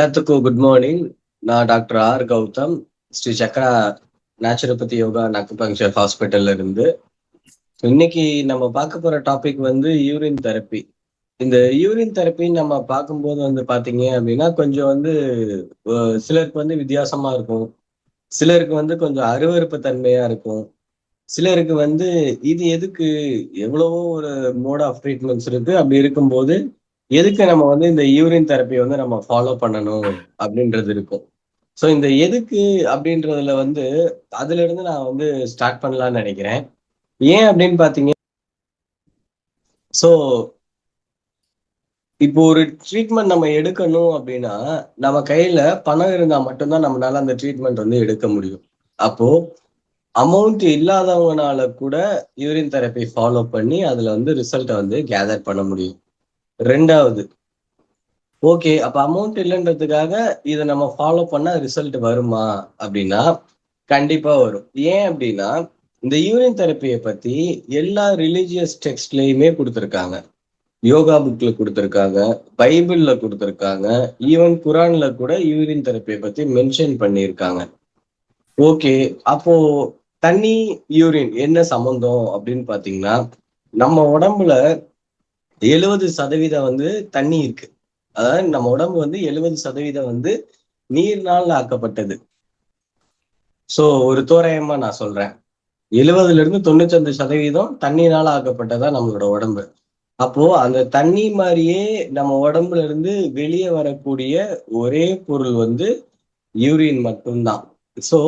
எல்லாத்துக்கும் good morning. நான் doctor R Gautham, Sri Chakra naturopathy yoga acupuncture ஹாஸ்பிட்டல்ல இருந்து. இன்னைக்கு நம்ம பார்க்க போற டாபிக் வந்து யூரின் தெரப்பி. இந்த யூரின் தெரப்பின்னு நம்ம பார்க்கும்போது வந்து பாத்தீங்க அப்படின்னா கொஞ்சம் வந்து சிலருக்கு வந்து வித்தியாசமா இருக்கும், சிலருக்கு வந்து கொஞ்சம் அருவருப்பு தன்மையா இருக்கும், சிலருக்கு வந்து இது எதுக்கு, எவ்வளவோ ஒரு மோட் ஆஃப் ட்ரீட்மெண்ட்ஸ் இருக்கு. அப்படி இருக்கும்போது எதுக்கு நம்ம வந்து இந்த யூரின் தெரப்பி வந்து நம்ம ஃபாலோ பண்ணணும் அப்படின்றது இருக்கும். ஸோ இந்த எதுக்கு அப்படின்றதுல வந்து அதுல இருந்து நான் வந்து ஸ்டார்ட் பண்ணலாம்னு நினைக்கிறேன். ஏன் அப்படின்னு பாத்தீங்க, ஸோ இப்போ ஒரு ட்ரீட்மெண்ட் நம்ம எடுக்கணும் அப்படின்னா நம்ம கையில பணம் இருந்தா மட்டும்தான் நம்மளால அந்த ட்ரீட்மெண்ட் வந்து எடுக்க முடியும். அப்போ அமௌண்ட் இல்லாதவங்கனால கூட யூரின் தெரப்பி ஃபாலோ பண்ணி அதுல வந்து ரிசல்ட்டை வந்து கேதர் பண்ண முடியும். ரெண்டாவது, ஓகே, அப்ப அமௌண்ட் இல்லைன்றதுக்காக இதை நம்ம ஃபாலோ பண்ணா ரிசல்ட் வருமா அப்படின்னா கண்டிப்பா வரும். ஏன் அப்படின்னா இந்த யூரின் தெரப்பியை பத்தி எல்லா ரிலீஜியஸ் டெக்ஸ்ட்லயுமே கொடுத்துருக்காங்க. யோகா புக்ல கொடுத்துருக்காங்க, பைபிள்ல கொடுத்துருக்காங்க, ஈவன் குரான்ல கூட யூரின் தெரப்பியை பத்தி மென்ஷன் பண்ணியிருக்காங்க. ஓகே, அப்போ தண்ணி யூரின் என்ன சம்பந்தம் அப்படின்னு பாத்தீங்கன்னா, நம்ம உடம்புல 70% வந்து தண்ணி இருக்கு. அதாவது நம்ம உடம்பு வந்து 70% வந்து நீர்னால் ஆக்கப்பட்டது. சோ ஒரு தோராயமா நான் சொல்றேன், 70-95% தண்ணினால ஆக்கப்பட்டதா நம்மளோட உடம்பு. அப்போ அந்த தண்ணி மாதிரியே நம்ம உடம்புல இருந்து வெளியே வரக்கூடிய ஒரே பொருள் வந்து யூரின் மட்டும்தான். சோ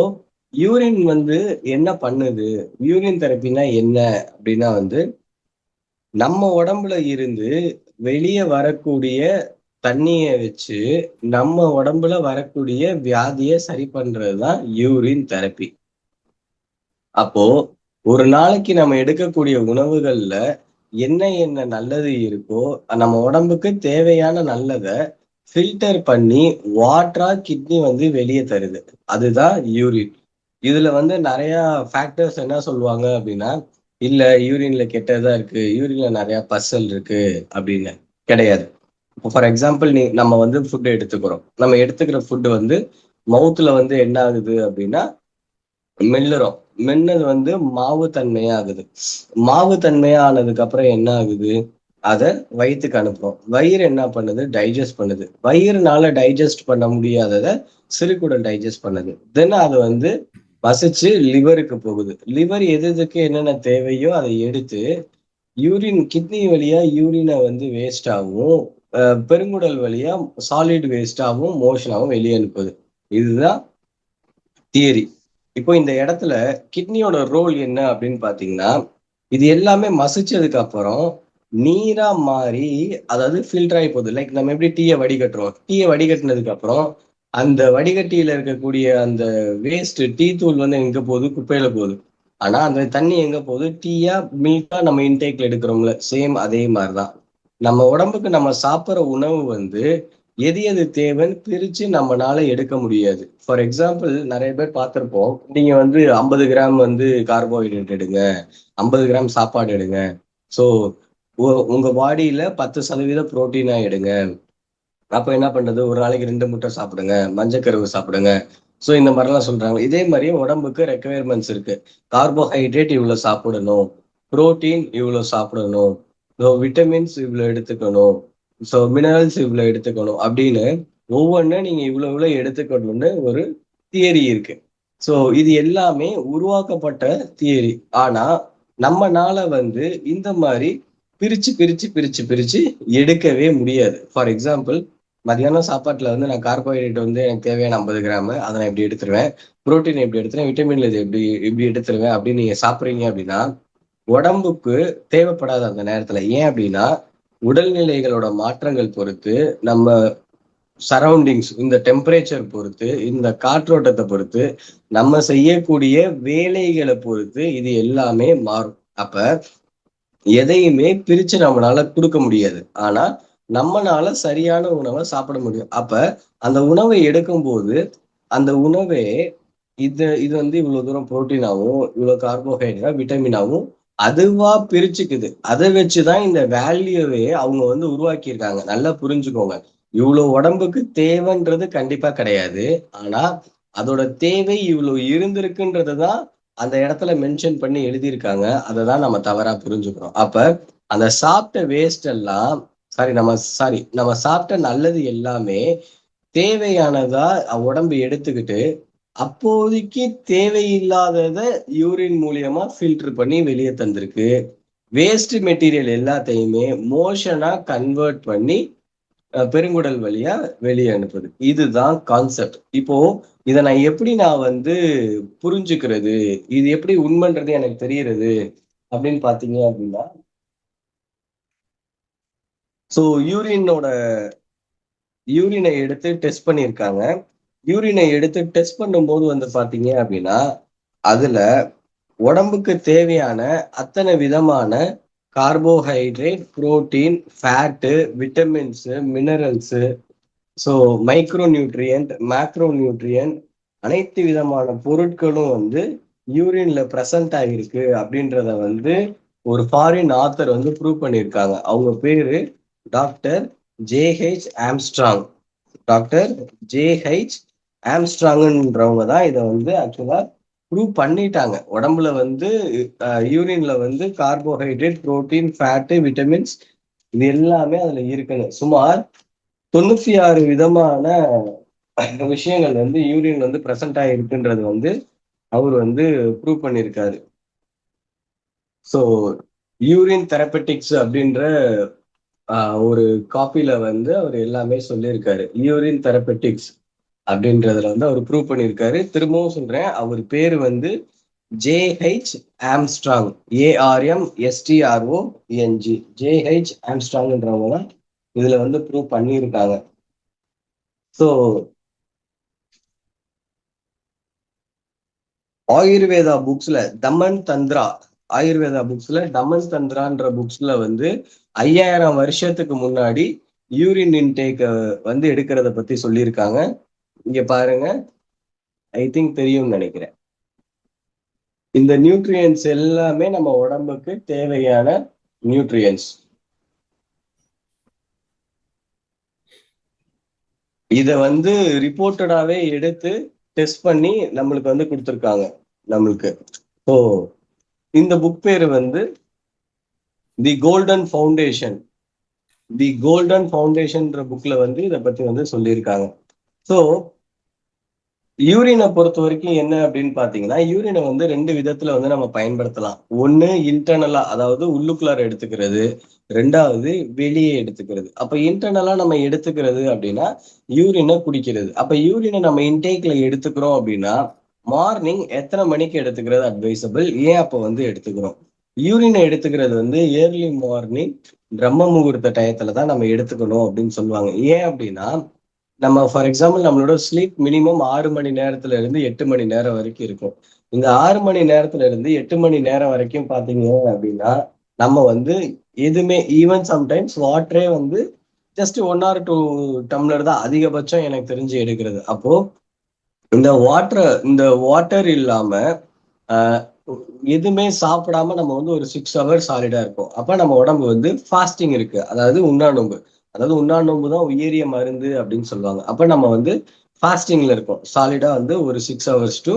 யூரின் வந்து என்ன பண்ணுது, யூரின் தெரப்பினா என்ன அப்படின்னா வந்து நம்ம உடம்புல இருந்து வெளியே வரக்கூடிய தண்ணிய வச்சு நம்ம உடம்புல வரக்கூடிய வியாதியை சரி பண்றதுதான் யூரின் தெரப்பி. அப்போ ஒரு நாளைக்கு நம்ம எடுக்கக்கூடிய உணவுகள்ல என்ன என்ன நல்லது இருக்கோ நம்ம உடம்புக்கு தேவையான நல்லதை ஃபில்டர் பண்ணி வாட்டரா கிட்னி வந்து வெளியே தருது. அதுதான் யூரின். இதுல வந்து நிறைய ஃபேக்டர்ஸ் என்ன சொல்லுவாங்க அப்படின்னா, இல்ல யூரின்ல கெட்டதா இருக்கு, யூரின்ல நிறைய பசல் இருக்கு அப்படின்னு. கிடையாது. ஃபார் எக்ஸாம்பிள், நம்ம வந்து ஃபுட் எடுத்துக்கிறோம். நம்ம எடுத்துக்கிற ஃபுட் வந்து மவுத்ல வந்து என்ன ஆகுது அப்படின்னா மெல்லுறோம். மென்னது வந்து மாவு தன்மையா ஆகுது. மாவு தன்மையா ஆனதுக்கு அப்புறம் என்ன ஆகுது, அதை வயிற்றுக்கு அனுப்புறோம். வயிறு என்ன பண்ணுது, டைஜஸ்ட் பண்ணுது. வயிறுனால டைஜஸ்ட் பண்ண முடியாததை சிறுகுடல் டைஜஸ்ட் பண்ணுது. தென் அது வந்து பசிச்சு லிவருக்கு போகுது. லிவர் எது எதுக்கு என்னென்ன தேவையோ அதை எடுத்து யூரின் கிட்னி வழியா யூரினை வந்து வேஸ்ட் ஆகும், பெருங்குடல் வழியா சாலிட் வேஸ்டாகவும் மோஷனாகவும் வெளியே அனுப்புது. இதுதான் தியரி. இப்போ இந்த இடத்துல கிட்னியோட ரோல் என்ன அப்படின்னு பாத்தீங்கன்னா, இது எல்லாமே மசிச்சதுக்கு அப்புறம் நீரா மாறி, அதாவது ஃபில்டர் ஆகி போகுது. லைக் நம்ம எப்படி டீயை வடிகட்டுறோம், டீயை வடிகட்டினதுக்கு அப்புறம் அந்த வடிகட்டியில இருக்கக்கூடிய அந்த வேஸ்ட் டீ தூள் வந்து எங்க போகுது, குப்பையில போகுது. ஆனா அந்த தண்ணி எங்க போகுது, டீயா மில்கா நம்ம இன்டேக்ல எடுக்கிறோம்ல, சேம் அதே மாதிரிதான் நம்ம உடம்புக்கு நம்ம சாப்பிட்ற உணவு வந்து எது எது தேவைன்னு பிரிச்சு நம்மளால எடுக்க முடியாது. ஃபார் எக்ஸாம்பிள், நிறைய பேர் பார்த்திருப்போம், நீங்க வந்து 50 கிராம் வந்து கார்போஹைட்ரேட் எடுங்க, 50 கிராம் சாப்பாடு எடுங்க, ஸோ உங்க பாடியில 10% புரோட்டீனா எடுங்க. அப்ப என்ன பண்றது, ஒரு நாளைக்கு 2 முட்டை சாப்பிடுங்க, மஞ்சக்கருவு சாப்பிடுங்க. ஸோ இந்த மாதிரிலாம் சொல்றாங்க. இதே மாதிரி உடம்புக்கு ரெக்குயர்மெண்ட்ஸ் இருக்கு. கார்போஹைட்ரேட் இவ்வளவு சாப்பிடணும், புரோட்டீன் இவ்வளவு சாப்பிடணும், ஸோ விட்டமின்ஸ் இவ்வளவு எடுத்துக்கணும், ஸோ மினரல்ஸ் இவ்வளவு எடுத்துக்கணும் அப்படின்னு ஒவ்வொன்றும் நீங்க இவ்வளவு இவ்வளவு எடுத்துக்கணும்னு ஒரு தியரி இருக்கு. ஸோ இது எல்லாமே உருவாக்கப்பட்ட தியரி. ஆனா நம்மனால வந்து இந்த மாதிரி பிரிச்சு பிரிச்சு பிரிச்சு பிரிச்சு எடுக்கவே முடியாது. ஃபார் எக்ஸாம்பிள், மதியானம் சாப்பாட்டுல வந்து நான் கார்போஹைட்ரேட் வந்து எனக்கு தேவையான 50 கிராம் அதை நான் எப்படி எடுத்துருவேன், புரோட்டீன் எப்படி எடுத்துருவேன், விட்டமின்ல இது எப்படி எப்படி எடுத்துருவேன் அப்படின்னு நீங்க சாப்பிட்றீங்க அப்படின்னா உடம்புக்கு தேவைப்படாது அந்த நேரத்துல. ஏன் அப்படின்னா உடல்நிலைகளோட மாற்றங்கள் பொறுத்து, நம்ம சரௌண்டிங்ஸ், இந்த டெம்பரேச்சர் பொறுத்து, இந்த காற்றோட்டத்தை பொறுத்து, நம்ம செய்யக்கூடிய வேலைகளை பொறுத்து இது எல்லாமே மாறும். அப்ப எதையுமே பிரிச்சு நம்மளால கொடுக்க முடியாது. ஆனா நம்மனால சரியான உணவை சாப்பிட முடியும். அப்ப அந்த உணவை எடுக்கும் போது அந்த உணவே இது இது வந்து இவ்வளவு தூரம் புரோட்டீனாவும் இவ்வளவு கார்போஹைட்ரேட் விட்டமினாவும் அதுவா பிரிச்சுக்குது. அதை வச்சுதான் இந்த வேல்யூவே அவங்க வந்து உருவாக்கி இருக்காங்க. நல்லா புரிஞ்சுக்கோங்க. இவ்வளவு உடம்புக்கு தேவைன்றது கண்டிப்பா கிடையாது. ஆனா அதோட தேவை இவ்வளவு இருந்திருக்குன்றதுதான் அந்த இடத்துல மென்ஷன் பண்ணி எழுதியிருக்காங்க. அததான் நம்ம தவறா புரிஞ்சுக்கிறோம். அப்ப அந்த சாப்பிட்ட வேஸ்ட் எல்லாம் நம்ம சாப்பிட்ட நல்லது எல்லாமே தேவையானதா உடம்பு எடுத்துக்கிட்டு அப்போதைக்கு தேவையில்லாதத யூரின் மூலியமா ஃபில்டர் பண்ணி வெளியே தந்திருக்கு. வேஸ்ட் மெட்டீரியல் எல்லாத்தையுமே மோஷனா கன்வெர்ட் பண்ணி பெருங்குடல் வழியா வெளியே அனுப்புது. இதுதான் கான்செப்ட். இப்போ இதை நான் வந்து புரிஞ்சுக்கிறது, இது எப்படி உண்மைன்றது எனக்கு தெரியறது அப்படின்னு பாத்தீங்க அப்படின்னா, ஸோ யூரினை எடுத்து டெஸ்ட் பண்ணியிருக்காங்க. யூரினை எடுத்து டெஸ்ட் பண்ணும்போது வந்து பாத்தீங்க அப்படின்னா அதுல உடம்புக்கு தேவையான அத்தனை விதமான carbohydrate, protein, fat, vitamins, minerals, so micro nutrient, macro nutrient, அனைத்து விதமான பொருட்களும் வந்து யூரின்ல பிரசன்ட் ஆகிருக்கு அப்படின்றத வந்து ஒரு ஃபாரின் ஆத்தர் வந்து ப்ரூவ் பண்ணியிருக்காங்க. அவங்க பேரு doctor J H Armstrong. Doctor J H ஆம்ஸ்ட்ராங்ன்றவங்க தான் இதை வந்து ஆக்சுவலா ப்ரூவ் பண்ணிட்டாங்க. உடம்புல வந்து யூரின்ல வந்து கார்போஹைட்ரேட், புரோட்டீன், ஃபேட்டு, விட்டமின்ஸ் இது எல்லாமே அதுல இருக்குன்னு சுமார் 96 விதமான விஷயங்கள் வந்து யூரின் வந்து பிரசன்ட் ஆகிருக்குன்றது வந்து அவர் வந்து ப்ரூவ் பண்ணியிருக்காரு. ஸோ யூரின் தெரப்பெட்டிக்ஸ் அப்படின்ற ஒரு காப்பில வந்து அவர் எல்லாமே சொல்லியிருக்காரு. யூரின் தெரப்பெட்டிக்ஸ் அப்படின்றதுல வந்து அவர் ப்ரூவ் பண்ணியிருக்காரு. திரும்பவும் சொல்றேன், அவர் பேரு வந்து ஜேஹெச் ஆம்ஸ்ட்ராங், ARMSTRONG. ஜேஹெச் ஆம்ஸ்ட்ராங்ன்றவங்க தான் இதுல வந்து ப்ரூவ் பண்ணியிருக்காங்க. ஸோ ஆயுர்வேதா புக்ஸ்ல தமன் தந்திரா, ஆயுர்வேதா புக்ஸ்ல தமன் தந்திரான்ற புக்ஸ்ல வந்து 5000 வருஷத்துக்கு முன்னாடி யூரின் இன்டேக் வந்து எடுக்கிறத பத்தி சொல்லியிருக்காங்க. இங்க பாருங்க, ஐ திங்க் தெரியும்னு நினைக்கிறேன். இந்த நியூட்ரியன்ஸ் எல்லாமே நம்ம உடம்புக்கு தேவையான நியூட்ரியன்ஸ். இத வந்து ரிப்போர்ட்டடாவே எடுத்து டெஸ்ட் பண்ணி நம்மளுக்கு வந்து கொடுத்துருக்காங்க நம்மளுக்கு. ஸோ இந்த புக் பேரு வந்து தி கோல்டன் ஃபவுண்டேஷன். தி கோல்டன் ஃபவுண்டேஷன்ன்ற புக்ல வந்து இதை பத்தி வந்து சொல்லியிருக்காங்க. ஸோ யூரினை பொறுத்த வரைக்கும் என்ன அப்படின்னு பாத்தீங்கன்னா, யூரினை வந்து 2 விதத்துல வந்து நம்ம பயன்படுத்தலாம். ஒண்ணு இன்டர்னலா, அதாவது உள்ளுக்குள்ளார எடுத்துக்கிறது. 2வது வெளியே எடுத்துக்கிறது. அப்ப இன்டர்னலா நம்ம எடுத்துக்கிறது அப்படின்னா யூரினை குடிக்கிறது. அப்ப யூரினை நம்ம இன்டேக்ல எடுத்துக்கிறோம் அப்படின்னா மார்னிங் எத்தனை மணிக்கு எடுத்துக்கிறது அட்வைசபிள், ஏன் அப்ப வந்து எடுத்துக்கிறோம்? யூரினை எடுத்துக்கிறது வந்து ஏர்லி மார்னிங் பிரம்ம முகூர்த்த டயத்துல தான் நம்ம எடுத்துக்கணும் அப்படின்னு சொல்லுவாங்க. ஏன் அப்படின்னா நம்ம ஃபார் எக்ஸாம்பிள் நம்மளோட ஸ்லீப் மினிமம் 6 மணி நேரத்துல இருந்து 8 மணி நேரம் வரைக்கும் இருக்கும். இந்த 6 மணி நேரத்துல இருந்து 8 மணி நேரம் வரைக்கும் பாத்தீங்க அப்படின்னா நம்ம வந்து எதுவுமே, ஈவன் சம்டைம்ஸ் வாட்டரே வந்து ஜஸ்ட் 1 or 2 டம்ளர் தான் அதிகபட்சம் எனக்கு தெரிஞ்சு எடுக்கிறது. அப்போ இந்த வாட்டர் இல்லாம எதுவுமே சாப்பிடாம நம்ம வந்து ஒரு 6 ஹவர்ஸ் சாலிடா இருக்கும். அப்ப நம்ம உடம்பு வந்து ஃபாஸ்டிங் இருக்கு, அதாவது உண்ணாநோம்பு. அதாவது உண்ணாநோம்பு தான் உயரிய மருந்து அப்படின்னு சொல்லுவாங்க. அப்ப நம்ம வந்து ஃபாஸ்டிங்ல இருக்கோம் சாலிடா வந்து ஒரு 6 ஹவர்ஸ் டு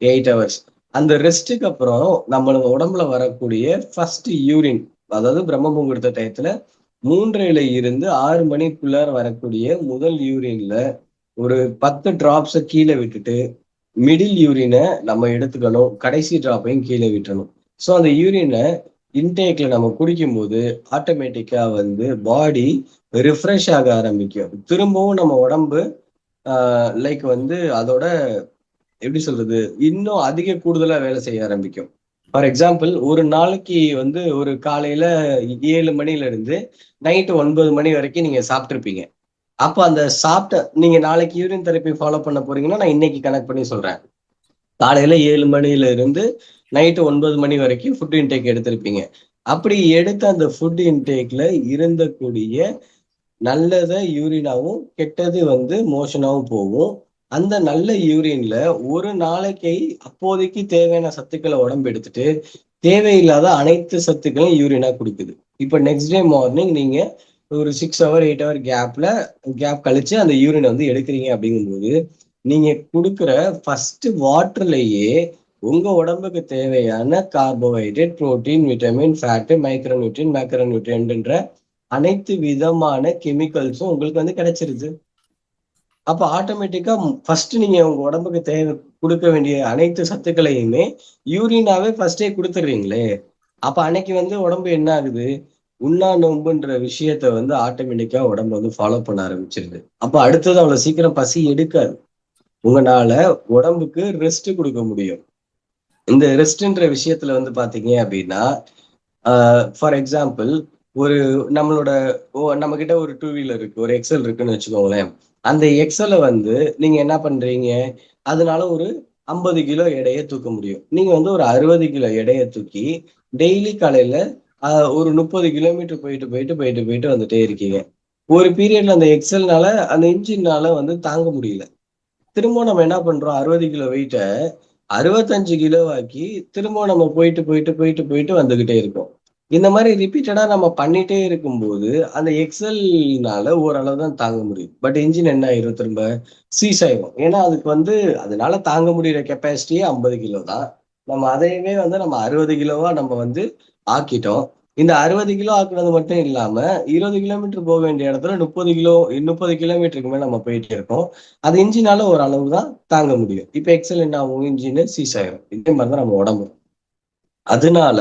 8 ஹவர்ஸ். அந்த ரெஸ்ட்டுக்கு அப்புறம் நம்மளோட உடம்புல வரக்கூடிய ஃபர்ஸ்ட் யூரின், அதாவது பிரம்ம முகூர்த்த டயத்துல 3 இருந்து 6 மணிக்குள்ளார வரக்கூடிய முதல் யூரின்ல ஒரு 10 டிராப்ஸை கீழே விட்டுட்டு மிடில் யூரினை நம்ம எடுத்துக்கணும், கடைசி டிராப்பையும் கீழே விட்டுறணும். ஸோ அந்த யூரினை இன்டேக்ல நம்ம குடிக்கும் போது ஆட்டோமேட்டிக்கா வந்து பாடி ரிஃப்ரெஷ் ஆக ஆரம்பிக்கும். திரும்பவும் நம்ம உடம்பு லைக் வந்து அதோட எப்படி சொல்றது, இன்னும் அதிக கூடுதலா வேலை செய்ய ஆரம்பிக்கும். ஃபார் எக்ஸாம்பிள், ஒரு நாளைக்கு வந்து ஒரு காலையில 7 மணில இருந்து நைட்டு 9 மணி வரைக்கும் நீங்க சாப்பிட்டுருப்பீங்க. அப்போ அந்த சாப்பிட்ட நீங்க நாளைக்கு யூரின் தெரப்பி ஃபாலோ பண்ண போறீங்கன்னா நான் இன்னைக்கு கனெக்ட் பண்ணி சொல்றேன். காலையில 7 மணில இருந்து நைட்டு 9 மணி வரைக்கும் ஃபுட் இன்டேக் எடுத்திருப்பீங்க. அப்படி எடுத்த அந்த ஃபுட் இன்டேக்ல இருந்தக்கூடிய நல்லத யூரினாவும் கெட்டது வந்து மோஷனாவும் போகும். அந்த நல்ல யூரின்ல ஒரு நாளைக்கு அப்போதைக்கு தேவையான சத்துக்களை உடம்பு எடுத்துட்டு தேவையில்லாத அனைத்து சத்துக்களையும் யூரினா குடிக்குது. இப்ப நெக்ஸ்ட் டே மார்னிங் நீங்க ஒரு 6 ஹவர் 8 ஹவர் கேப் கழிச்சு அந்த யூரினை வந்து எடுக்கிறீங்க அப்படிங்கும்போது நீங்க கொடுக்குற ஃபர்ஸ்ட் வாட்டர்லயே உங்க உடம்புக்கு தேவையான carbohydrate, protein, vitamin, fat, micronutrient, மேக்ரோநியூட்ரியன்ட்ன்ற அனைத்து விதமான கெமிக்கல்ஸும் உங்களுக்கு வந்து கிடைச்சிருது. அப்ப ஆட்டோமேட்டிக்கா ஃபர்ஸ்ட் நீங்க உங்க உடம்புக்கு தேவை கொடுக்க வேண்டிய அனைத்து சத்துக்களையுமே யூரினாவே ஃபர்ஸ்டே கொடுத்துடுறீங்களே. அப்ப அன்னைக்கு வந்து உடம்பு என்ன ஆகுது, உண்ணா நோன்புன்ற விஷயத்த வந்து ஆட்டோமேட்டிக்கா உடம்பு வந்து ஃபாலோ பண்ண ஆரம்பிச்சிருது. அப்ப அடுத்தது அவ்வளவு சீக்கிரம் பசி எடுக்காது. உங்களால உடம்புக்கு ரெஸ்ட் கொடுக்க முடியும். இந்த ரெஸ்ட்ன்ற விஷயத்துல வந்து பாத்தீங்க அப்படின்னா, ஃபார் எக்ஸாம்பிள் ஒரு நம்மளோட நம்ம கிட்ட ஒரு 2 வீலர் இருக்கு, ஒரு எக்ஸல் இருக்குன்னு வச்சுக்கோங்களேன். அந்த எக்ஸலை வந்து நீங்க என்ன பண்றீங்க, அதனால ஒரு 50 கிலோ எடையை தூக்க முடியும். நீங்க வந்து ஒரு 60 கிலோ எடையை தூக்கி டெய்லி காலையில ஒரு 30 கிலோமீட்டர் போயிட்டு போயிட்டு போயிட்டு போயிட்டு வந்துட்டே இருக்கீங்க. ஒரு பீரியட்ல அந்த எக்ஸல்னால அந்த இன்ஜின்னால வந்து தாங்க முடியல. திரும்ப நம்ம என்ன பண்றோம், 60 கிலோ வெயிட்ட 65 கிலோ ஆக்கி திரும்ப நம்ம போயிட்டு போயிட்டு போயிட்டு போயிட்டு வந்துகிட்டே இருக்கோம். இந்த மாதிரி ரிப்பீட்டடா நம்ம பண்ணிட்டே இருக்கும்போது அந்த எக்ஸல்னால ஓரளவு தான் தாங்க முடியும். பட் இன்ஜின் என்ன ஆயிரும், திரும்ப சீஸ் ஆயிரும். ஏன்னா அதுக்கு வந்து அதனால தாங்க முடியிற கெப்பாசிட்டியே 50 கிலோ தான். நம்ம அதையவே வந்து நம்ம 60 கிலோவா நம்ம வந்து ஆக்கிட்டோம். இந்த 60 கிலோ ஆக்குனது மட்டும் இல்லாம 20 கிலோமீட்டர் போக வேண்டிய இடத்துல 30 கிலோமீட்டருக்கு மேல நம்ம போயிட்டே இருக்கோம். அது இன்ஜினால ஒரு அளவு தான் தாங்க முடியும். இப்ப எக்ஸல் என்ன ஆகும், இன்ஜின் சீஸ் ஆயிரும். இதே மாதிரிதான் நம்ம உடம்பு. அதனால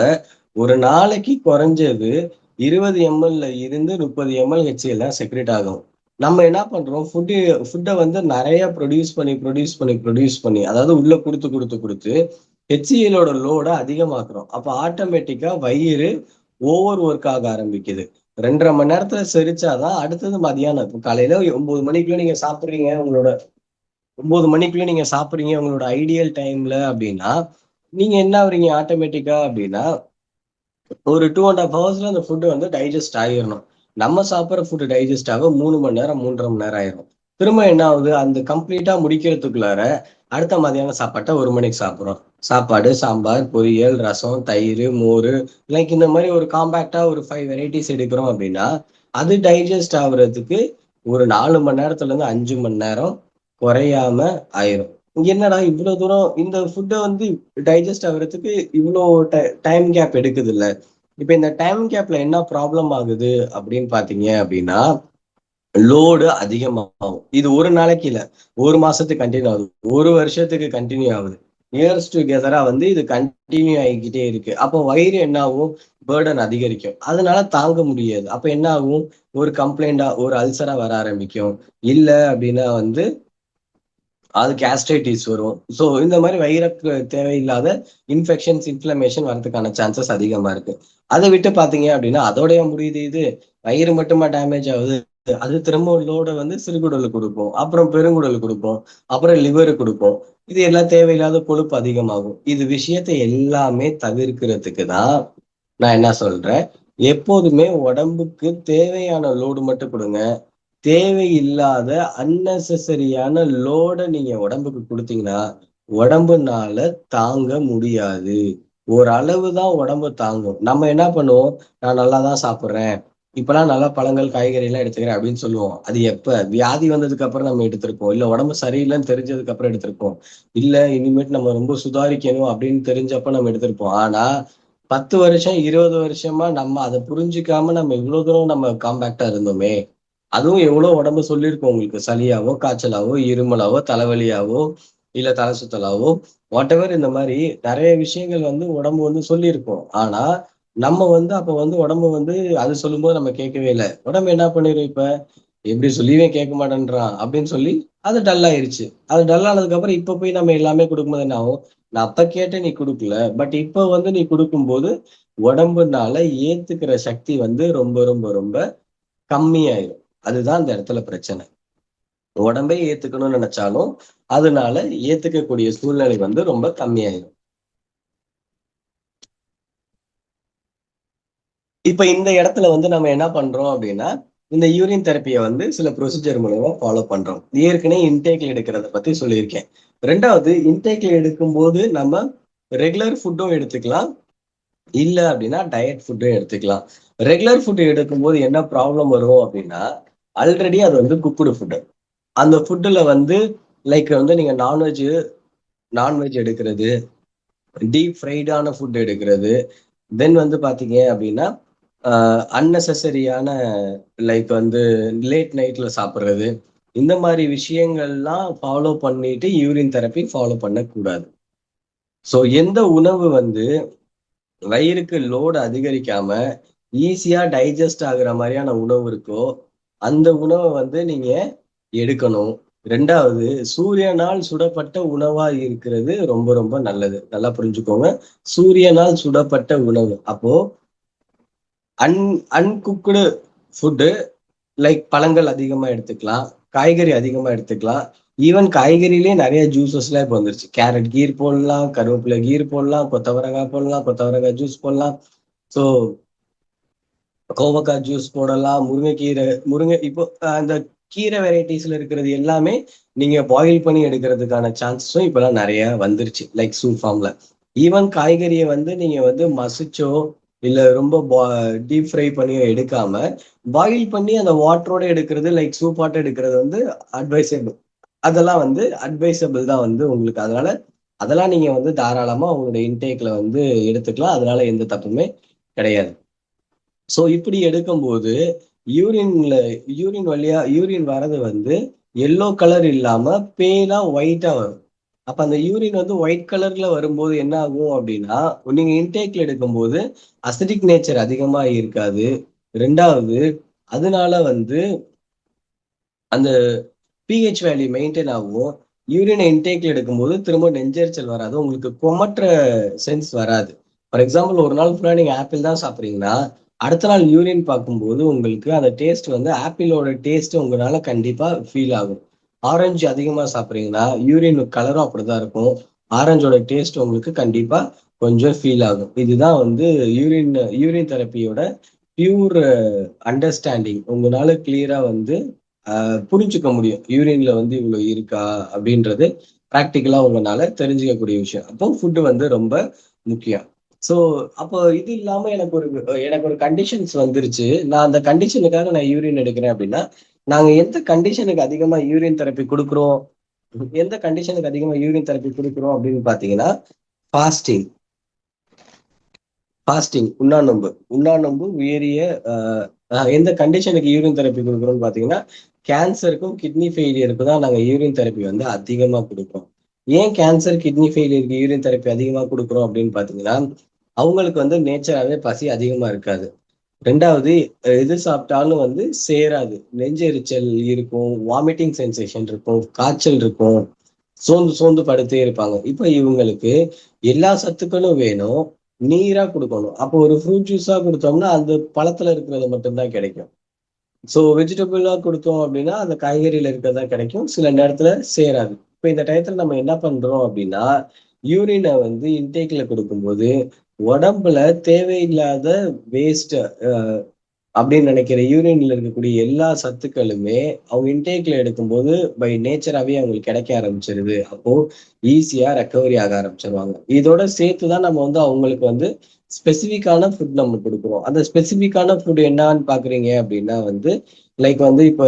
ஒரு நாளைக்கு குறைஞ்சது 20 ml இருந்து 30 ml HCl தான் செக்ரேட் ஆகும். நம்ம என்ன பண்றோம், ஃபுட்டை வந்து நிறைய ப்ரொடியூஸ் பண்ணி அதாவது உள்ள கொடுத்து கொடுத்து கொடுத்து HClோட லோட அதிகமாக்குறோம். அப்ப ஆட்டோமேட்டிக்கா வயிறு ஓவர் ஒர்க் ஆக ஆரம்பிக்குது. 2.5 மணி நேரத்துல செரிச்சாதான் அடுத்தது மதியானம். இப்போ காலையில 9 மணிக்குள்ள நீங்க சாப்பிடுறீங்க, 9 மணிக்குள்ள நீங்க சாப்பிடுறீங்க உங்களோட ஐடியல் டைம்ல அப்படின்னா, நீங்க என்ன ஆகுறீங்க ஆட்டோமேட்டிக்கா அப்படின்னா, ஒரு 2.5 ஹவர்ஸ்ல அந்த ஃபுட்டு வந்து டைஜஸ்ட் ஆகிடணும். நம்ம சாப்பிட்ற ஃபுட்டு டைஜஸ்ட் ஆக 3 மணி நேரம் 3.5 மணி நேரம் ஆயிரும். திரும்ப என்ன ஆகுது, அந்த கம்ப்ளீட்டா முடிக்கிறதுக்குள்ளார அடுத்த மதியானம் சாப்பாட்டை 1 மணிக்கு சாப்பிட்றோம். சாப்பாடு, சாம்பார், பொரியல், ரசம், தயிர், மோர், லைக் இந்த மாதிரி ஒரு காம்பேக்டா ஒரு 5 வெரைட்டிஸ் எடுக்கிறோம் அப்படின்னா அது டைஜஸ்ட் ஆகுறதுக்கு ஒரு 4 மணி நேரத்துல இருந்து 5 மணி நேரம் குறையாம ஆயிரும். என்னடா இவ்வளவு தூரம் இந்த ஃபுட்டை வந்து டைஜஸ்ட் ஆகுறதுக்கு இவ்வளோ டைம் கேப் எடுக்குது இல்ல. இப்ப இந்த டைம் கேப்ல என்ன ப்ராப்ளம் ஆகுது அப்படின்னு பாத்தீங்க அப்படின்னா, லோடு அதிகமாகும். இது ஒரு நாளைக்கு இல்ல, ஒரு மாசத்துக்கு கண்டினியூ ஆகுது, ஒரு வருஷத்துக்கு கண்டினியூ ஆகுது, இயர்ஸ் டுகெதரா வந்து இது கண்டினியூ ஆகிக்கிட்டே இருக்கு. அப்போ வயிறு என்ன ஆகும், பேர்டன் அதிகரிக்கும். அதனால தாங்க முடியாது. அப்ப என்ன ஆகும், ஒரு கம்ப்ளைண்டா ஒரு அல்சரா வர ஆரம்பிக்கும். இல்ல அப்படின்னா வந்து அது கேஸ்ட்ரைட்டிஸ் வரும். ஸோ இந்த மாதிரி வயிறுக்கு தேவையில்லாத இன்ஃபெக்ஷன்ஸ், இன்ஃப்ளமேஷன் வரதுக்கான சான்சஸ் அதிகமா இருக்கு. அதை விட்டு பாத்தீங்க அப்படின்னா அதோடய முடியுது இது, வயிறு மட்டுமா டேமேஜ் ஆகுது, அது திரும்ப லோட வந்து சிறுகுடல் கொடுப்போம், அப்புறம் பெருங்குடல் கொடுப்போம், அப்புறம் லிவர் கொடுப்போம். இது எல்லாம் தேவையில்லாத கொழுப்பு அதிகமாகும். இது விஷயத்தை எல்லாமே தவிர்க்கிறதுக்கு தான் நான் என்ன சொல்றேன், எப்போதுமே உடம்புக்கு தேவையான லோடு மட்டும் கொடுங்க. தேவையில்லாத அன்னெசரியான லோட நீங்க உடம்புக்கு கொடுத்தீங்கன்னா உடம்புனால தாங்க முடியாது. ஒரு அளவு தான் உடம்பு தாங்கும். நம்ம என்ன பண்ணுவோம், நான் நல்லா தான் சாப்பிட்றேன், இப்பெல்லாம் நல்லா பழங்கள் காய்கறி எல்லாம் எடுத்துக்கிறேன் அப்படின்னு சொல்லுவோம். அது எப்ப வியாதி வந்ததுக்கு அப்புறம் நம்ம எடுத்திருப்போம், இல்ல உடம்பு சரியில்லைன்னு தெரிஞ்சதுக்கு அப்புறம் எடுத்திருப்போம், இல்ல இனிமேட்டு நம்ம ரொம்ப சுதாரிக்கணும் அப்படின்னு தெரிஞ்சப்ப நம்ம எடுத்திருப்போம். ஆனா 10 வருஷம் 20 வருஷமா நம்ம அதை புரிஞ்சுக்காம நம்ம இவ்வளவு தூரம் நம்ம காம்பேக்டா இருந்தோமே. அதுவும் எவ்வளவு உடம்பு சொல்லியிருக்கோம் உங்களுக்கு, சளியாவோ காய்ச்சலாவோ இருமலாவோ தலைவலியாவோ இல்ல தலை சுத்தலாவோ வாட் எவர், இந்த மாதிரி நிறைய விஷயங்கள் வந்து உடம்பு வந்து சொல்லியிருக்கோம். ஆனா நம்ம வந்து அப்ப வந்து உடம்பு வந்து அது சொல்லும்போது நம்ம கேட்கவே இல்லை. உடம்பு என்ன பண்ணிடும், இப்ப எப்படி சொல்லியே கேட்க மாட்டேன்றான் அப்படின்னு சொல்லி அது டல் ஆயிருச்சு. அது டல் ஆனதுக்கு அப்புறம் இப்ப போய் நம்ம எல்லாமே கொடுக்கும்போது என்ன ஆகும், நான் அப்ப கேட்ட நீ கொடுக்கல, பட் இப்ப வந்து நீ கொடுக்கும்போது உடம்புனால ஏத்துக்கிற சக்தி வந்து ரொம்ப ரொம்ப ரொம்ப கம்மியாயிரும். அதுதான் இந்த இடத்துல பிரச்சனை. உடம்பே ஏத்துக்கணும்னு நினைச்சாலும் அதனால ஏத்துக்கக்கூடிய சூழ்நிலை வந்து ரொம்ப கம்மியாயிரும். இப்ப இந்த இடத்துல வந்து நம்ம என்ன பண்றோம் அப்படின்னா, இந்த யூரின் தெரப்பியை வந்து சில ப்ரொசீஜர் மூலமா ஃபாலோ பண்றோம். ஏற்கனவே இன்டேக்ல எடுக்கிறத பத்தி சொல்லியிருக்கேன். 2வது, இன்டேக்ல எடுக்கும் போது நம்ம ரெகுலர் ஃபுட்டும் எடுத்துக்கலாம், இல்ல அப்படின்னா டயட் ஃபுட்டும் எடுத்துக்கலாம். ரெகுலர் ஃபுட் எடுக்கும்போது என்ன ப்ராப்ளம் வரும் அப்படின்னா, ஆல்ரெடி அது வந்து குக்குடு ஃபுட். அந்த ஃபுட்டுல வந்து லைக் வந்து நீங்க நான்வெஜ் எடுக்கிறது, டீப் ஃப்ரைடான ஃபுட் எடுக்கிறது, தென் வந்து பாத்தீங்க அப்படின்னா அன்னெசரியான லைக் வந்து லேட் நைட்ல சாப்பிடுறது, இந்த மாதிரி விஷயங்கள்லாம் ஃபாலோ பண்ணிட்டு யூரின் தெரப்பி ஃபாலோ பண்ணக்கூடாது. ஸோ எந்த உணவு வந்து வயிறுக்கு லோடு அதிகரிக்காம ஈஸியா டைஜஸ்ட் ஆகுற மாதிரியான உணவு இருக்கோ அந்த உணவை வந்து நீங்க எடுக்கணும். ரெண்டாவது, சூரியனால் சுடப்பட்ட உணவா இருக்கிறது ரொம்ப ரொம்ப நல்லது. நல்லா புரிஞ்சுக்கோங்க. சூரியனால் சுடப்பட்ட உணவு. அப்போ அன் அன்குக்டு ஃபுட்டு லைக் பழங்கள் அதிகமா எடுத்துக்கலாம், காய்கறி அதிகமா எடுத்துக்கலாம். ஈவன் காய்கறியிலேயே நிறைய ஜூசஸ்லாம் இப்போ வந்துருச்சு. கேரட் கீர் போடலாம், கருவேப்பிலை கீர் போடலாம், கொத்தவரங்காய் போடலாம், கொத்தவரங்காய் ஜூஸ் போடலாம். ஸோ கோவக்காய் ஜூஸ் போடலாம், முருங்கை இப்போ அந்த கீரை வெரைட்டிஸ்ல இருக்கிறது எல்லாமே நீங்க பாயில் பண்ணி எடுக்கிறதுக்கான சான்சஸும் இப்பெல்லாம் நிறைய வந்துருச்சு, லைக் சூப் ஃபார்ம்ல. ஈவன் காய்கறியை வந்து நீங்க வந்து மசிச்சோ இல்ல ரொம்ப டீப் ஃப்ரை பண்ணியோ எடுக்காம பாயில் பண்ணி அந்த வாட்டரோட எடுக்கிறது, லைக் சூப் வாட்டர் எடுக்கிறது வந்து அட்வைசபிள். அதெல்லாம் வந்து அட்வைசபிள் தான் வந்து உங்களுக்கு. அதனால அதெல்லாம் நீங்க வந்து தாராளமா உங்களுடைய இன்டேக்ல வந்து எடுத்துக்கலாம். அதனால எந்த தப்புமே கிடையாது. ஸோ இப்படி எடுக்கும்போது யூரின்ல யூரின் வர்றது வந்து எல்லோ கலர் இல்லாம பேலா ஒயிட்டா வரும். அப்ப அந்த யூரின் வந்து ஒயிட் கலர்ல வரும்போது என்ன ஆகும் அப்படின்னா, நீங்க இன்டேக்ல எடுக்கும்போது அசிடிக் நேச்சர் அதிகமா இருக்காது. ரெண்டாவது, அதனால வந்து அந்த பிஹெச் வேல்யூ மெயின்டைன் ஆகும். யூரினை இன்டேக்ல எடுக்கும்போது திரும்ப நெஞ்செரிச்சல் வராது, உங்களுக்கு கொமற்ற சென்ஸ் வராது. ஃபார் எக்ஸாம்பிள், ஒரு நாள் ஃபுல்லா நீங்க ஆப்பிள் தான் சாப்பிட்றீங்கன்னா அடுத்த நாள் யூரின் பார்க்கும்போது உங்களுக்கு அந்த டேஸ்ட் வந்து ஆப்பிளோட டேஸ்ட் உங்களால கண்டிப்பா ஃபீல் ஆகும். ஆரஞ்சு அதிகமா சாப்பிட்றீங்கன்னா யூரின் கலரும் அப்படிதான் இருக்கும். ஆரஞ்சோட டேஸ்ட் உங்களுக்கு கண்டிப்பா கொஞ்சம் ஃபீல் ஆகும். இதுதான் வந்து யூரின் யூரின் தெரப்பியோட பியூர் அண்டர்ஸ்டாண்டிங். உங்களால கிளியரா வந்து புரிஞ்சுக்க முடியும் யூரின்ல வந்து இவ்வளவு இருக்கா அப்படின்றது. ப்ராக்டிக்கலா உங்களால தெரிஞ்சுக்கக்கூடிய விஷயம். அப்போ ஃபுட்டு வந்து ரொம்ப முக்கியம். ஸோ அப்போ இது இல்லாம எனக்கு ஒரு கண்டிஷன்ஸ் வந்துருச்சு. நான் அந்த கண்டிஷனுக்காக நான் யூரின் எடுக்கிறேன் அப்படின்னா, நாங்க எந்த கண்டிஷனுக்கு அதிகமா யூரின் தெரப்பி கொடுக்குறோம், எந்த கண்டிஷனுக்கு அதிகமா யூரின் தெரப்பி கொடுக்குறோம் அப்படின்னு பாத்தீங்கன்னா, ஃபாஸ்டிங். உண்ணாநோன்பு உயரிய எந்த கண்டிஷனுக்கு யூரின் தெரப்பி கொடுக்குறோம்னு பாத்தீங்கன்னா, கேன்சருக்கும் கிட்னி ஃபெயிலியருக்கும் தான் நாங்க யூரின் தெரப்பி வந்து அதிகமா கொடுப்போம். ஏன் கேன்சர் கிட்னி ஃபெயிலியருக்கு யூரின் தெரப்பி அதிகமா கொடுக்குறோம் அப்படின்னு பாத்தீங்கன்னா, அவங்களுக்கு வந்து நேச்சராகவே பசி அதிகமா இருக்காது. ரெண்டாவது, எது சாப்பிட்டாலும் வந்து சேராது. நெஞ்செரிச்சல் இருக்கும், வாமிட்டிங் சென்சேஷன் இருக்கும், காய்ச்சல் இருக்கும், சோர்ந்து சோர்ந்து படுத்தே இருப்பாங்க. இப்ப இவங்களுக்கு எல்லா சத்துக்களும் வேணும், நீரா கொடுக்கணும். அப்போ ஒரு ஃப்ரூட் ஜூஸா கொடுத்தோம்னா அந்த பழத்துல இருக்கிறது மட்டும்தான் கிடைக்கும். ஸோ வெஜிடபிளா கொடுத்தோம் அப்படின்னா அந்த காய்கறியில இருக்கிறதா கிடைக்கும், சில நேரத்துல சேராது. இப்ப இந்த டயத்துல நம்ம என்ன பண்றோம் அப்படின்னா, யூரினை வந்து இன்டேக்ல கொடுக்கும்போது உடம்புல தேவையில்லாத வேஸ்ட் அப்படின்னு நினைக்கிற யூரின்ல இருக்கக்கூடிய எல்லா சத்துக்களுமே அவங்க இன்டேக்ல எடுக்கும்போது பை நேச்சராகவே அவங்களுக்கு கிடைக்க ஆரம்பிச்சிருது. அப்போ ஈஸியா ரெக்கவரி ஆக ஆரம்பிச்சிருவாங்க. இதோட சேர்த்துதான் நம்ம வந்து அவங்களுக்கு வந்து ஸ்பெசிஃபிக்கான ஃபுட் நம்ம கொடுக்குறோம். அந்த ஸ்பெசிஃபிக்கான ஃபுட் என்னன்னு பாக்குறீங்க அப்படின்னா வந்து லைக் வந்து இப்போ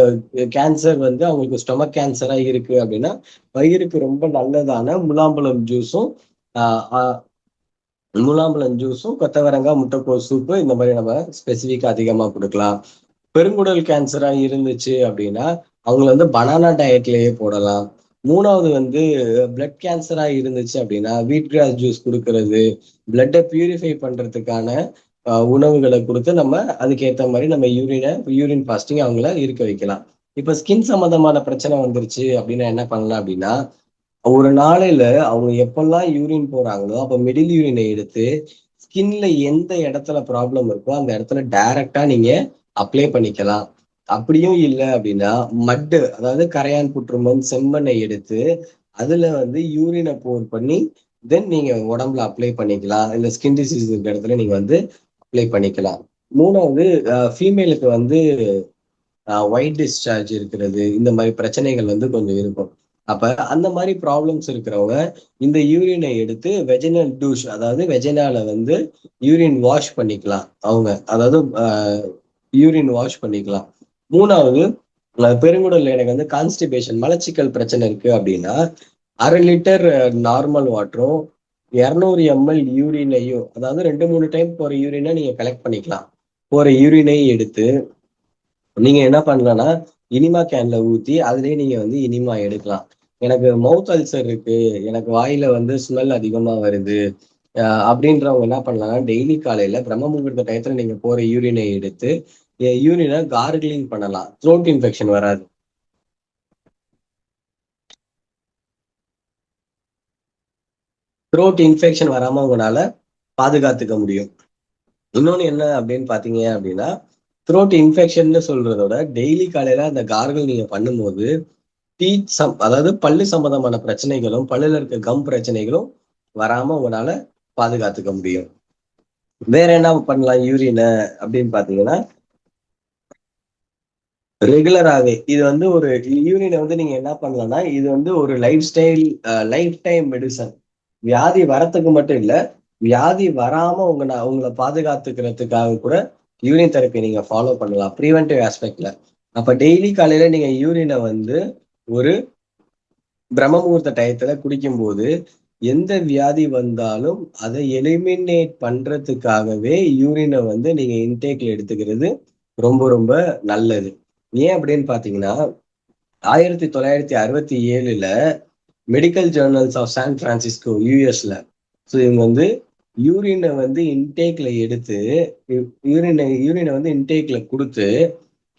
கேன்சர் வந்து அவங்களுக்கு ஸ்டொமக் கேன்சரா இருக்கு அப்படின்னா வயிறுக்கு ரொம்ப நல்லதான முலாம்பழம் ஜூஸும் கொத்தவரங்காய் முட்டைக்கோஸ் சூப்பு இந்த மாதிரி நம்ம ஸ்பெசிஃபிக்கா அதிகமா கொடுக்கலாம். பெருங்குடல் கேன்சரா இருந்துச்சு அப்படின்னா அவங்கள வந்து பனானா டயட்லயே போடலாம். மூணாவது வந்து பிளட் கேன்சரா இருந்துச்சு அப்படின்னா வீட் கிராஸ் ஜூஸ் கொடுக்கறது, பிளட்டை பியூரிஃபை பண்றதுக்கான உணவுகளை கொடுத்து நம்ம அதுக்கேற்ற மாதிரி நம்ம யூரின் ஃபாஸ்டிங் அவங்கள இருக்க வைக்கலாம். இப்ப ஸ்கின் சம்பந்தமான பிரச்சனை வந்துருச்சு அப்படின்னா என்ன பண்ணலாம் அப்படின்னா, ஒரு நாளையில அவங்க எப்பெல்லாம் யூரின் போறாங்களோ அப்ப மிடில் யூரினை எடுத்து ஸ்கின்ல எந்த இடத்துல ப்ராப்ளம் இருக்கோ அந்த இடத்துல டைரக்டா நீங்க அப்ளை பண்ணிக்கலாம். அப்படியும் இல்லை அப்படின்னா அதாவது கரையான் புற்றுமண் செம்மண்ணை எடுத்து அதுல வந்து யூரினை போர் பண்ணி தென் நீங்க உடம்புல அப்ளை பண்ணிக்கலாம். இல்ல ஸ்கின் டிசீஸ் இருக்கிற இடத்துல நீங்க வந்து அப்ளை பண்ணிக்கலாம். மூணாவது, ஃபீமேலுக்கு வந்து ஒயிட் டிஸ்சார்ஜ் இருக்கிறது, இந்த மாதிரி பிரச்சனைகள் வந்து கொஞ்சம் இருக்கும். அப்ப அந்த மாதிரி ப்ராப்ளம்ஸ் இருக்கிறவங்க இந்த யூரினை எடுத்து வெஜினல் டூஷ், அதாவது வெஜினால வந்து யூரின் வாஷ் பண்ணிக்கலாம் அவங்க, அதாவது யூரின் வாஷ் பண்ணிக்கலாம். மூணாவது, பெருங்குடல்ல எனக்கு வந்து கான்ஸ்டிபேஷன், மலச்சிக்கல் பிரச்சனை இருக்கு அப்படின்னா 1/2 லிட்டர் நார்மல் வாட்டரும் 200 ml யூரினையும், அதாவது 2-3 டைம் போற யூரினை நீங்க கலெக்ட் பண்ணிக்கலாம். போற யூரினை எடுத்து நீங்க என்ன பண்ணலாம்னா இனிமா கேன்ல ஊத்தி அதுலயே நீங்க வந்து இனிமா எடுக்கலாம். எனக்கு மவுத் அல்சர் இருக்கு, எனக்கு வாயில வந்து ஸ்மெல் அதிகமா வருது அப்படின்றவங்க என்ன பண்ணலாம்னா டெய்லி காலையில பிரம்ம முகூர்த்த டயத்துல நீங்க போற யூரினை எடுத்து யூரினை கார்கிளிங் பண்ணலாம். த்ரோட் இன்ஃபெக்ஷன் வராது. த்ரோட் இன்ஃபெக்ஷன் வராம உங்களால பாதுகாத்துக்க முடியும். இன்னொன்னு என்ன அப்படின்னு பாத்தீங்க அப்படின்னா, த்ரோட் இன்ஃபெக்ஷன் சொல்றதோட டெய்லி காலையில அந்த கார்கிள் நீங்க பண்ணும்போது அதாவது பல்லு சம்பந்தமான பிரச்சனைகளும் பல்லுல இருக்க கம் பிரச்சனைகளும் வராம உங்களால பாதுகாத்துக்க முடியும். வேற என்ன பண்ணலாம் யூரினை அப்படின்னு பாத்தீங்கன்னா, ரெகுலராகவே இது வந்து ஒரு யூரினை வந்து நீங்க என்ன பண்ணலாம்னா இது வந்து ஒரு லைஃப் டைம் மெடிசன். வியாதி வரத்துக்கு மட்டும் இல்ல, வியாதி வராம உங்களை பாதுகாத்துக்கிறதுக்காக கூட யூரின் தெரப்பி நீங்க ஃபாலோ பண்ணலாம் ப்ரிவென்டிவ் ஆஸ்பெக்ட்ல. அப்ப டெய்லி காலையில நீங்க யூரினை வந்து ஒரு பிரம்ம முகூர்த்த டயத்துல குடிக்கும்போது எந்த வியாதி வந்தாலும் அதை எலிமினேட் பண்றதுக்காகவே யூரினை வந்து நீங்க இன்டேக்ல எடுத்துக்கிறது ரொம்ப ரொம்ப நல்லது. ஏன் அப்படின்னு பாத்தீங்கன்னா 1967 medical journals of San Francisco யூஎஸ்ல ஸோ இவங்க வந்து யூரினை வந்து இன்டேக்ல எடுத்து யூரினை வந்து இன்டேக்ல கொடுத்து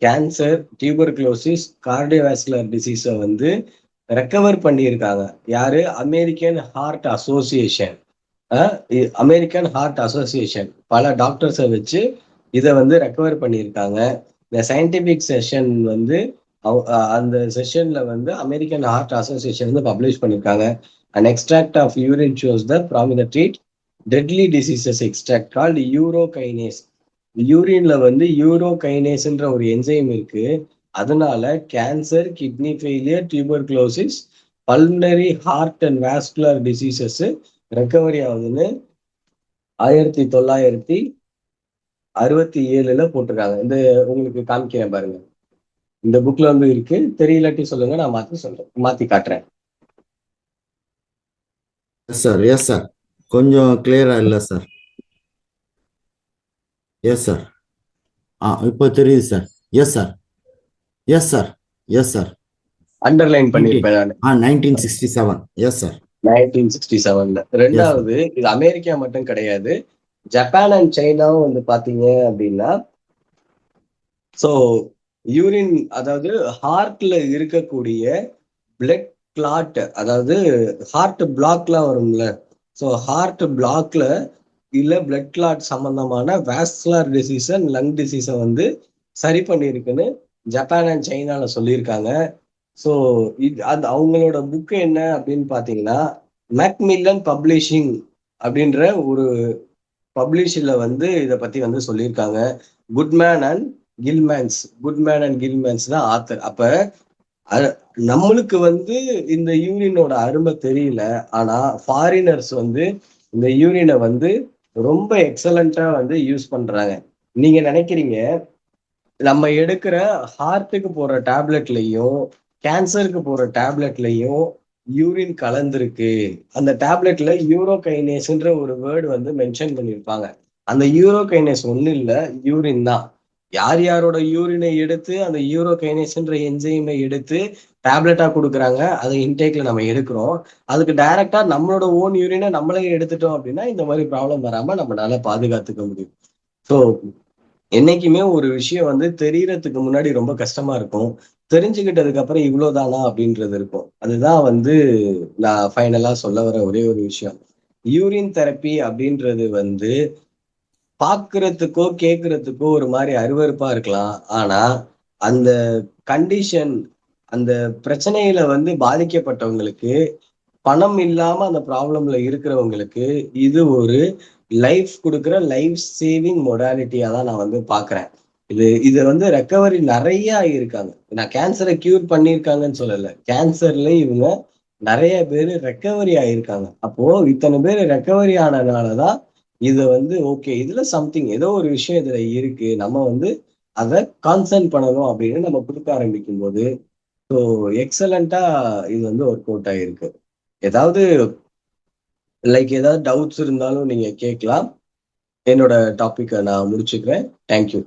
கேன்சர், டியூபர்குலோசிஸ், கார்டியோவாஸ்குலர் டிசீஸை வந்து ரெக்கவர் பண்ணியிருக்காங்க. யாரு? அமெரிக்கன் ஹார்ட் அசோசியேஷன் பல டாக்டர்ஸை வச்சு இதை வந்து ரெக்கவர் பண்ணியிருக்காங்க. இந்த சயின்டிபிக் செஷன் வந்து அந்த செஷன்ல வந்து அமெரிக்கன் ஹார்ட் அசோசியேஷன் வந்து பப்ளிஷ் பண்ணியிருக்காங்க. An extract of urine shows the prominent treat deadly diseases extract called urokinase. யூரின்ல வந்து யூரோகைனேஸ்ன்ற ஒரு என்சைம் இருக்கு. அதனால cancer, kidney failure, tuberculosis, pulmonary heart and vascular diseases recovery ஆகுதுன்னு 1967 போட்டிருக்காங்க. இந்த உங்களுக்கு காமிக்கிறேன் பாருங்க. இந்த புக்ல வந்து இருக்கு. தெரியலாட்டி சொல்லுங்க, நான் மாத்தி காட்டுறேன். சார் எஸ் சார், கொஞ்சம் கிளியரா இல்லை சார். எஸ் சார், இப்போ தெரியுது sir. Yes sir, yes sir, yes sir. Underline பண்ணிருப்பேன் நான். 1967. Yes sir. 1967. ரெண்டாவது, இது அமெரிக்கா மட்டும் கிடையாது, ஜப்பான் அண்ட் சைனாவும் வந்து பாத்தீங்க அப்படின்னா ஸோ யூரின், அதாவது ஹார்ட்ல இருக்கக்கூடிய பிளட் கிளாட், அதாவது ஹார்ட் பிளாக்லாம் வரும்ல, ஸோ ஹார்ட் பிளாக்ல இல்ல பிளட் கிளாட் சம்பந்தமான வாஸ்குலர் டிசீஸ் அண்ட் லங் டிசீஸை வந்து சரி பண்ணியிருக்குன்னு ஜப்பான் அண்ட் சைனால சொல்லியிருக்காங்க. ஸோ அது அவங்களோட புக்கு என்ன அப்படின்னு பார்த்தீங்கன்னா மேக்மில்லன் பப்ளிஷிங் அப்படின்ற ஒரு பப்ளிஷில் வந்து இதை பத்தி வந்து சொல்லியிருக்காங்க. குட்மேன் அண்ட் கில்மேன்ஸ் தான் ஆத்தர். அப்ப நம்மளுக்கு வந்து இந்த யூரினோட அருமை தெரியல, ஆனா ஃபாரினர்ஸ் வந்து இந்த யூரினை வந்து ரொம்ப எக்ஸலண்டா வந்து யூஸ் பண்றாங்க. நீங்க நினைக்கிறீங்க நம்ம எடுக்கிற ஹார்ட்டுக்கு போற டேப்லெட்லையும் கேன்சருக்கு போற டேப்லெட்லையும் யூரின் கலந்துருக்கு. அந்த டேப்லெட்ல யூரோகைனேஸ்ன்ற ஒரு வேர்டு வந்து மென்ஷன் பண்ணியிருப்பாங்க. அந்த யூரோகைனேஸ் ஒன்றும் இல்லை, யூரின் தான். யார் யாரோட யூரினை எடுத்து அந்த யூரோகைனேஸ்ன்ற என்சைமை எடுத்து டேப்லெட்டா கொடுக்குறாங்க, அதை இன்டேக்ல நம்ம எடுக்கிறோம். அதுக்கு டைரக்டா நம்மளோட ஓன் யூரினை நம்மளே எடுத்துட்டோம் அப்படின்னா இந்த மாதிரி ப்ராப்ளம் வராம நம்மளால பாதுகாத்துக்க முடியும். ஸோ என்னைக்குமே ஒரு விஷயம் வந்து தெரியறதுக்கு முன்னாடி ரொம்ப கஷ்டமா இருக்கும், தெரிஞ்சுக்கிட்டதுக்கு அப்புறம் இவ்வளவுதானா அப்படின்றது இருக்கும். அதுதான் வந்து நான் ஃபைனலா சொல்ல வர ஒரே ஒரு விஷயம். யூரின் தெரப்பி அப்படின்றது வந்து பாக்குறதுக்கோ கேட்கறதுக்கோ ஒரு மாதிரி அருவருப்பா இருக்கலாம், ஆனா அந்த கண்டிஷன், அந்த பிரச்சனையில வந்து பாதிக்கப்பட்டவங்களுக்கு, பணம் இல்லாம அந்த ப்ராப்ளம்ல இருக்கிறவங்களுக்கு இது ஒரு லைஃப் கொடுக்குற லைஃப் சேவிங் மொடாலிட்டியா தான் நான் வந்து பாக்குறேன். இது வந்து ரெக்கவரி நிறைய ஆகியிருக்காங்க. நான் கேன்சரை கியூர் பண்ணியிருக்காங்கன்னு சொல்லல. கேன்சர்ல இவங்க நிறைய பேர் ரெக்கவரி ஆயிருக்காங்க. அப்போ இத்தனை பேர் ரெக்கவரி ஆனதுனாலதான் இது வந்து ஓகே, இதுல சம்திங் ஏதோ ஒரு விஷயம் இதுல இருக்கு, நம்ம வந்து அதை கான்சன்ட் பண்ணணும் அப்படின்னு நம்ம கொடுக்க ஆரம்பிக்கும் போது ஸோ எக்ஸலண்டா இது வந்து ஒர்க் அவுட் ஆயிருக்கு. ஏதாவது ஏதாவது டவுட்ஸ் இருந்தாலும் நீங்க கேட்கலாம். என்னோட டாபிக்கை நான் முடிச்சுக்கிறேன். தேங்க்யூ.